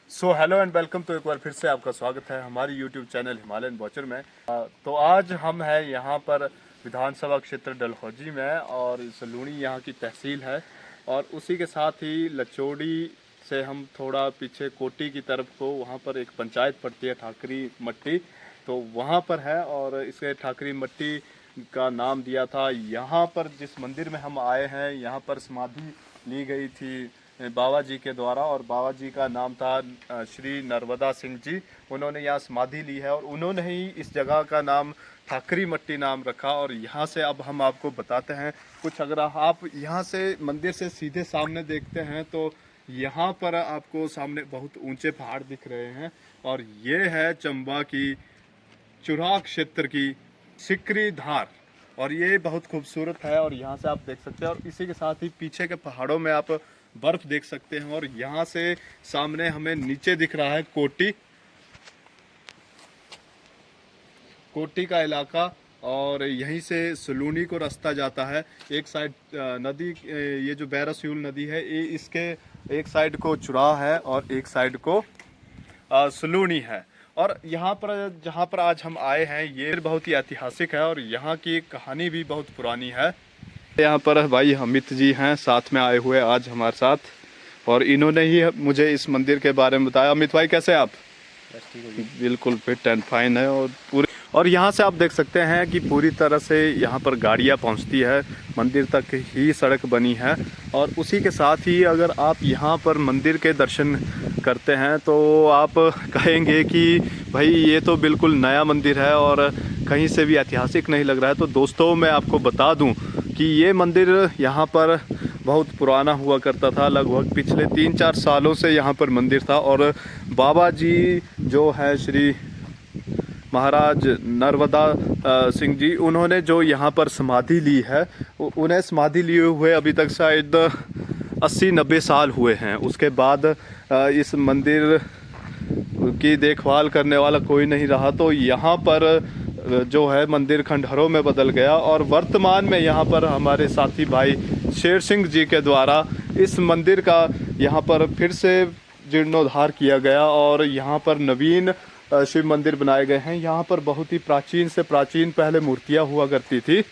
So hello and welcome. तो एक बार फिर से आपका स्वागत है हमारी यूट्यूब चैनल हिमालयन वॉचर में। तो आज हम हैं यहाँ पर विधानसभा क्षेत्र डलहौजी में, और सलूनी यहाँ की तहसील है। और उसी के साथ ही लचौड़ी से हम थोड़ा पीछे कोटी की तरफ को, वहाँ पर एक पंचायत पड़ती है ठाकरी मट्टी, तो वहाँ पर है। और इसके ठाकरी मट्टी का नाम दिया था। यहाँ पर जिस मंदिर में हम आए हैं, यहाँ पर समाधि ली गई थी बाबा जी के द्वारा, और बाबा जी का नाम था श्री नर्मदा सिंह जी। उन्होंने यहाँ समाधि ली है और उन्होंने ही इस जगह का नाम ठाकरी मट्टी नाम रखा। और यहाँ से अब हम आपको बताते हैं कुछ। अगर आप यहाँ से मंदिर से सीधे सामने देखते हैं तो यहाँ पर आपको सामने बहुत ऊंचे पहाड़ दिख रहे हैं, और ये है चंबा की चुराह क्षेत्र की सिकरी धार। और ये बहुत खूबसूरत है, और यहाँ से आप देख सकते हैं। और इसी के साथ ही पीछे के पहाड़ों में आप बर्फ देख सकते हैं। और यहाँ से सामने हमें नीचे दिख रहा है कोटी, कोटी का इलाका। और यहीं से सलूनी को रास्ता जाता है। एक साइड नदी, ये जो बैरसूल नदी है, ये इसके एक साइड को चुराह है और एक साइड को सलूनी है। और यहाँ पर जहाँ पर आज हम आए हैं, ये बहुत ही ऐतिहासिक है और यहाँ की कहानी भी बहुत पुरानी है। यहाँ पर भाई अमित जी हैं साथ में आए हुए आज हमारे साथ, और इन्होंने ही मुझे इस मंदिर के बारे में बताया। अमित भाई कैसे आप? बिल्कुल फिट एंड फाइन है। और यहाँ से आप देख सकते हैं कि पूरी तरह से यहाँ पर गाड़ियाँ पहुँचती है, मंदिर तक ही सड़क बनी है। और उसी के साथ ही अगर आप यहाँ पर मंदिर के दर्शन करते हैं तो आप कहेंगे कि भाई ये तो बिल्कुल नया मंदिर है और कहीं से भी ऐतिहासिक नहीं लग रहा है। तो दोस्तों, मैं आपको बता दूं कि ये मंदिर यहाँ पर बहुत पुराना हुआ करता था। लगभग पिछले 3-4 सालों से यहाँ पर मंदिर था। और बाबा जी जो है श्री महाराज नर्मदा सिंह जी, उन्होंने जो यहाँ पर समाधि ली है, उन्हें समाधि लिए हुए अभी तक शायद 80-90 साल हुए हैं। उसके बाद इस मंदिर की देखभाल करने वाला कोई नहीं रहा, तो यहाँ पर जो है मंदिर खंडहरों में बदल गया। और वर्तमान में यहाँ पर हमारे साथी भाई शेर सिंह जी के द्वारा इस मंदिर का यहाँ पर फिर से जीर्णोद्धार किया गया और यहाँ पर नवीन शिव मंदिर बनाए गए हैं। यहाँ पर बहुत ही प्राचीन से प्राचीन पहले मूर्तियाँ हुआ करती थी,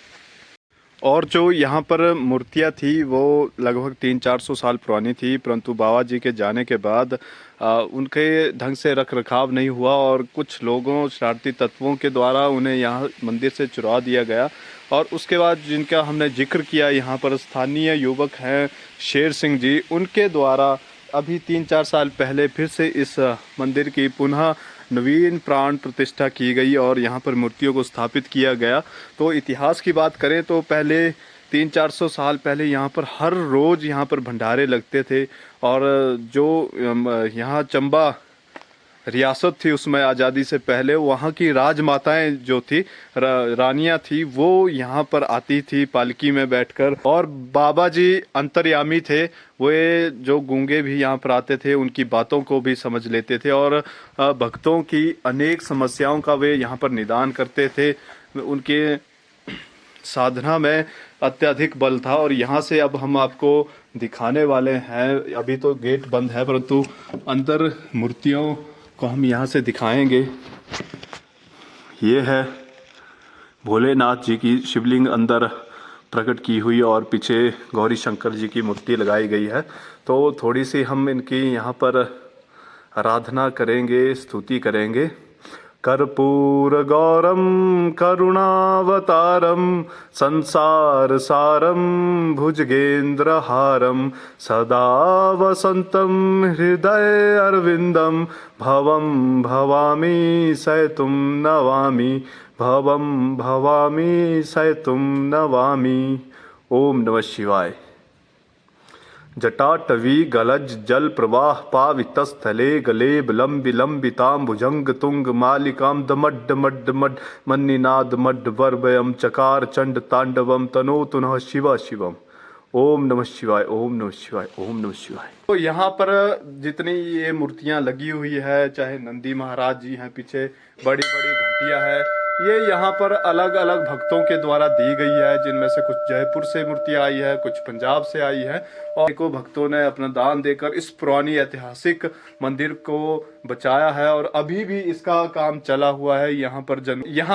और जो यहाँ पर मूर्तियाँ थी वो लगभग 300-400 साल पुरानी थी। परंतु बाबा जी के जाने के बाद उनके ढंग से रख रखाव नहीं हुआ, और कुछ लोगों, शरारती तत्वों के द्वारा उन्हें यहाँ मंदिर से चुरा दिया गया। और उसके बाद जिनका हमने जिक्र किया, यहाँ पर स्थानीय युवक हैं शेर सिंह जी, उनके द्वारा अभी 3-4 साल पहले फिर से इस मंदिर की पुनः नवीन प्राण प्रतिष्ठा की गई और यहाँ पर मूर्तियों को स्थापित किया गया। तो इतिहास की बात करें तो पहले 300-400 साल पहले यहाँ पर हर रोज़ यहाँ पर भंडारे लगते थे। और जो यहाँ चंबा रियासत थी उसमें आज़ादी से पहले, वहाँ की राजमाताएं जो थी, रानियां थी, वो यहाँ पर आती थी पालकी में बैठकर। और बाबा जी अंतर्यामी थे, वे जो गूंगे भी यहाँ पर आते थे उनकी बातों को भी समझ लेते थे, और भक्तों की अनेक समस्याओं का वे यहाँ पर निदान करते थे। उनके साधना में अत्यधिक बल था। और यहाँ से अब हम आपको दिखाने वाले हैं, अभी तो गेट बंद है परंतु अंदर मूर्तियों को हम यहाँ से दिखाएंगे। ये है भोलेनाथ जी की शिवलिंग अंदर प्रकट की हुई, और पीछे गौरी शंकर जी की मूर्ति लगाई गई है। तो थोड़ी सी हम इनकी यहाँ पर आराधना करेंगे, स्तुति करेंगे। कर्पूर गौरम करुणावतारम संसार सारम भुजगेन्द्रहारम सदा वसंतम हृदय अरविंदम भवम भवामी सैतुम नवामि भवम भवामी सैतुम नवामि। ओम नमः शिवाय। जटाटवी गलज जल प्रवाह पावितस्थले गलेब लंबि लंबितां भुजंग तुंग मालिकां दमड्ड मड्ड मड मन्निनाद मड्ड वर्वयम चकार चंड तांडवम तनोतु नः शिव शिवम। ओम नमः शिवाय, ओम नमः शिवाय, ओम नमः शिवाय। तो यहाँ पर जितनी ये मूर्तियाँ लगी हुई है, चाहे नंदी महाराज जी हैं, पीछे बड़ी बड़ी घंटियाँ है, ये यहाँ पर अलग अलग भक्तों के द्वारा दी गई है, जिनमें से कुछ जयपुर से मूर्ति आई है, कुछ पंजाब से आई है, और को भक्तों ने अपना दान देकर इस पुरानी ऐतिहासिक मंदिर को बचाया है। और अभी भी इसका काम चला हुआ है। यहाँ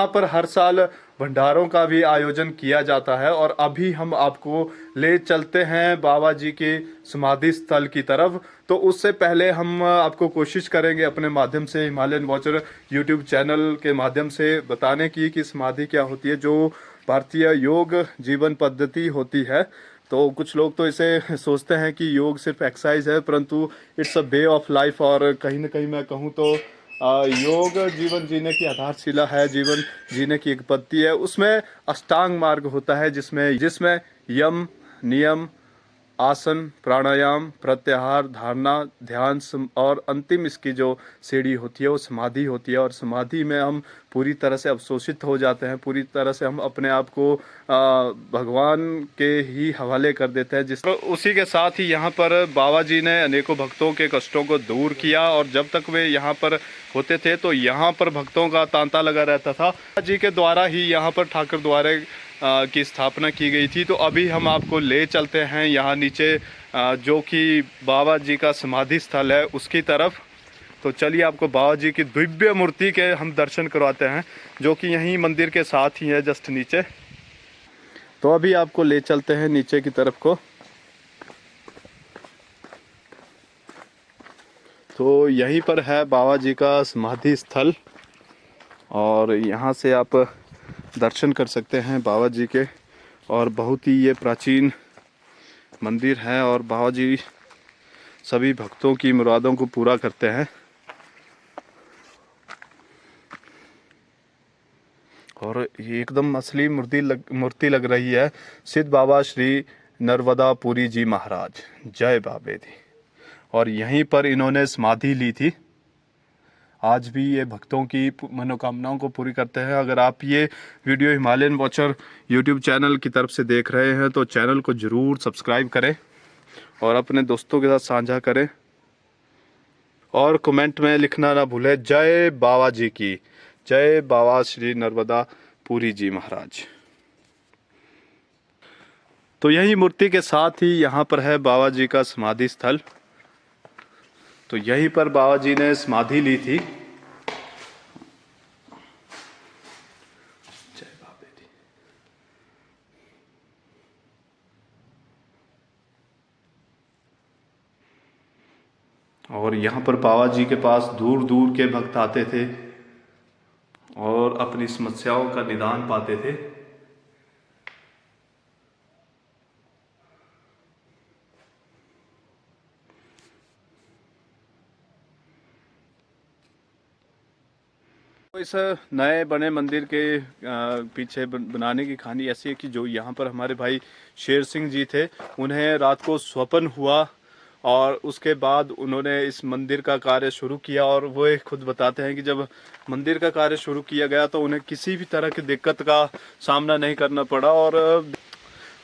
पर हर साल भंडारों का भी आयोजन किया जाता है। और अभी हम आपको ले चलते हैं बाबा जी के समाधि स्थल की तरफ। तो उससे पहले हम आपको कोशिश करेंगे अपने माध्यम से, हिमालयन वॉचर यूट्यूब चैनल के माध्यम से बताने की कि समाधि क्या होती है, जो भारतीय योग जीवन पद्धति होती है। तो कुछ लोग तो इसे सोचते हैं कि योग सिर्फ एक्सरसाइज है, परंतु it's a way of life. और कहीं ना कहीं मैं कहूँ तो योग जीवन जीने की आधारशिला है, जीवन जीने की एक पद्धति है। उसमें अष्टांग मार्ग होता है, जिसमें जिसमें यम, नियम, आसन, प्राणायाम, प्रत्याहार, धारणा, ध्यान और अंतिम इसकी जो सीढ़ी होती है वो समाधि होती है। और समाधि में हम पूरी तरह से अवशोषित हो जाते हैं, पूरी तरह से हम अपने आप को भगवान के ही हवाले कर देते हैं। उसी के साथ ही यहाँ पर बाबा जी ने अनेकों भक्तों के कष्टों को दूर किया। और जब तक वे यहाँ पर होते थे तो यहाँ पर भक्तों का तांता लगा रहता था। बाबा जी के द्वारा ही यहाँ पर ठाकुर द्वारे की स्थापना की गई थी। तो अभी हम आपको ले चलते हैं यहाँ नीचे, जो कि बाबा जी का समाधि स्थल है उसकी तरफ। तो चलिए आपको बाबा जी की दिव्य मूर्ति के हम दर्शन करवाते हैं, जो कि यहीं मंदिर के साथ ही है, जस्ट नीचे। तो अभी आपको ले चलते हैं नीचे की तरफ को। तो यहीं पर है बाबा जी का समाधि स्थल, और यहाँ से आप दर्शन कर सकते हैं बाबा जी के। और बहुत ही ये प्राचीन मंदिर है, और बाबा जी सभी भक्तों की मुरादों को पूरा करते हैं। और ये एकदम असली मूर्ति लग रही है। सिद्ध बाबा श्री नर्मदापुरी जी महाराज, जय बाबे दी। और यहीं पर इन्होंने समाधि ली थी। आज भी ये भक्तों की मनोकामनाओं को पूरी करते हैं। अगर आप ये video Himalayan watcher YouTube channel की तरफ से देख रहे हैं तो चैनल को ज़रूर सब्सक्राइब करें और अपने दोस्तों के साथ साझा करें। और कमेंट में लिखना ना भूलें, जय बाबा जी की, जय बाबा श्री नर्मदापुरी जी महाराज। तो यही मूर्ति के साथ ही यहाँ पर है बाबा जी का समाधि स्थल। तो यहीं पर बाबा जी ने समाधि ली थी। जय बाबे दी। और यहाँ पर बाबा जी के पास दूर दूर के भक्त आते थे और अपनी समस्याओं का निदान पाते थे। तो इस नए बने मंदिर के पीछे बनाने की कहानी ऐसी है कि जो यहाँ पर हमारे भाई शेर सिंह जी थे, उन्हें रात को स्वप्न हुआ और उसके बाद उन्होंने इस मंदिर का कार्य शुरू किया। और वो खुद बताते हैं कि जब मंदिर का कार्य शुरू किया गया तो उन्हें किसी भी तरह की दिक्कत का सामना नहीं करना पड़ा।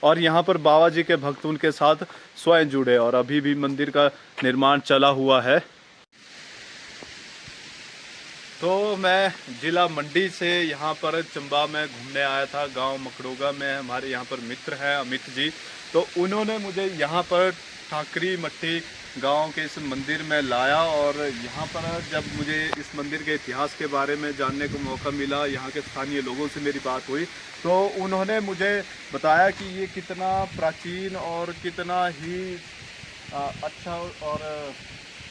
और यहाँ पर बाबा जी के भक्त उनके साथ स्वयं जुड़े, और अभी भी मंदिर का निर्माण चला हुआ है। तो मैं जिला मंडी से यहाँ पर चंबा में घूमने आया था। गांव मकड़ोगा में हमारे यहाँ पर मित्र हैं अमित जी, तो उन्होंने मुझे यहाँ पर ठाकरी मट्टी गांव के इस मंदिर में लाया। और यहाँ पर जब मुझे इस मंदिर के इतिहास के बारे में जानने को मौका मिला, यहाँ के स्थानीय लोगों से मेरी बात हुई, तो उन्होंने मुझे बताया कि ये कितना प्राचीन और कितना ही अच्छा और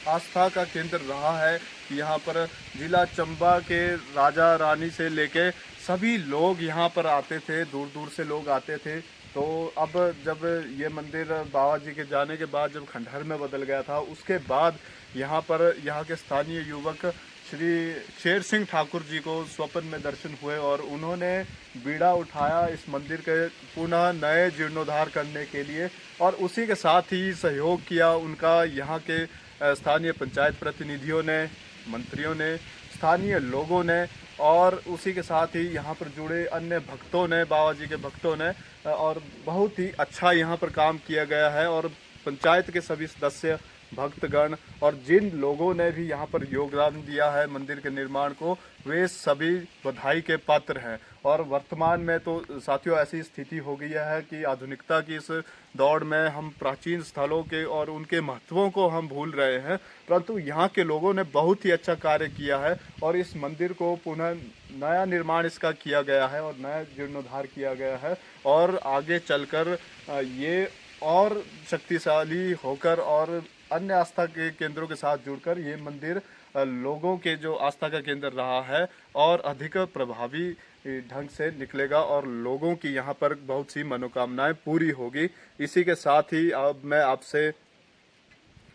आस्था का केंद्र रहा है। यहाँ पर जिला चंबा के राजा रानी से लेके सभी लोग यहाँ पर आते थे, दूर दूर से लोग आते थे। तो अब जब ये मंदिर बाबा जी के जाने के बाद जब खंडहर में बदल गया था, उसके बाद यहाँ पर यहाँ के स्थानीय युवक श्री शेर सिंह ठाकुर जी को स्वप्न में दर्शन हुए और उन्होंने बीड़ा उठाया इस मंदिर के पुनः नए जीर्णोद्धार करने के लिए। और उसी के साथ ही सहयोग किया उनका यहाँ के स्थानीय पंचायत प्रतिनिधियों ने, मंत्रियों ने, स्थानीय लोगों ने, और उसी के साथ ही यहाँ पर जुड़े अन्य भक्तों ने, बाबा जी के भक्तों ने। और बहुत ही अच्छा यहाँ पर काम किया गया है। और पंचायत के सभी सदस्य भक्तगण और जिन लोगों ने भी यहाँ पर योगदान दिया है मंदिर के निर्माण को, वे सभी बधाई के पात्र हैं। और वर्तमान में तो साथियों ऐसी स्थिति हो गई है कि आधुनिकता की इस दौड़ में हम प्राचीन स्थलों के और उनके महत्वों को हम भूल रहे हैं, परंतु यहाँ के लोगों ने बहुत ही अच्छा कार्य किया है और इस मंदिर को पुनः नया निर्माण इसका किया गया है और नया जीर्णोद्धार किया गया है। और आगे चलकर ये और शक्तिशाली होकर और अन्य आस्था के केंद्रों के साथ जुड़कर ये मंदिर लोगों के जो आस्था का केंद्र रहा है और अधिक प्रभावी ढंग से निकलेगा और लोगों की यहाँ पर बहुत सी मनोकामनाएं पूरी होगी। इसी के साथ ही अब मैं आपसे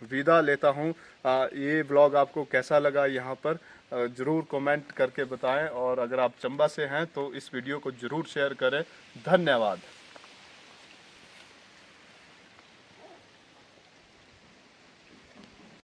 विदा लेता हूँ। ये व्लॉग आपको कैसा लगा यहाँ पर ज़रूर कमेंट करके बताएं और अगर आप चंबा से हैं तो इस वीडियो को ज़रूर शेयर करें। धन्यवाद।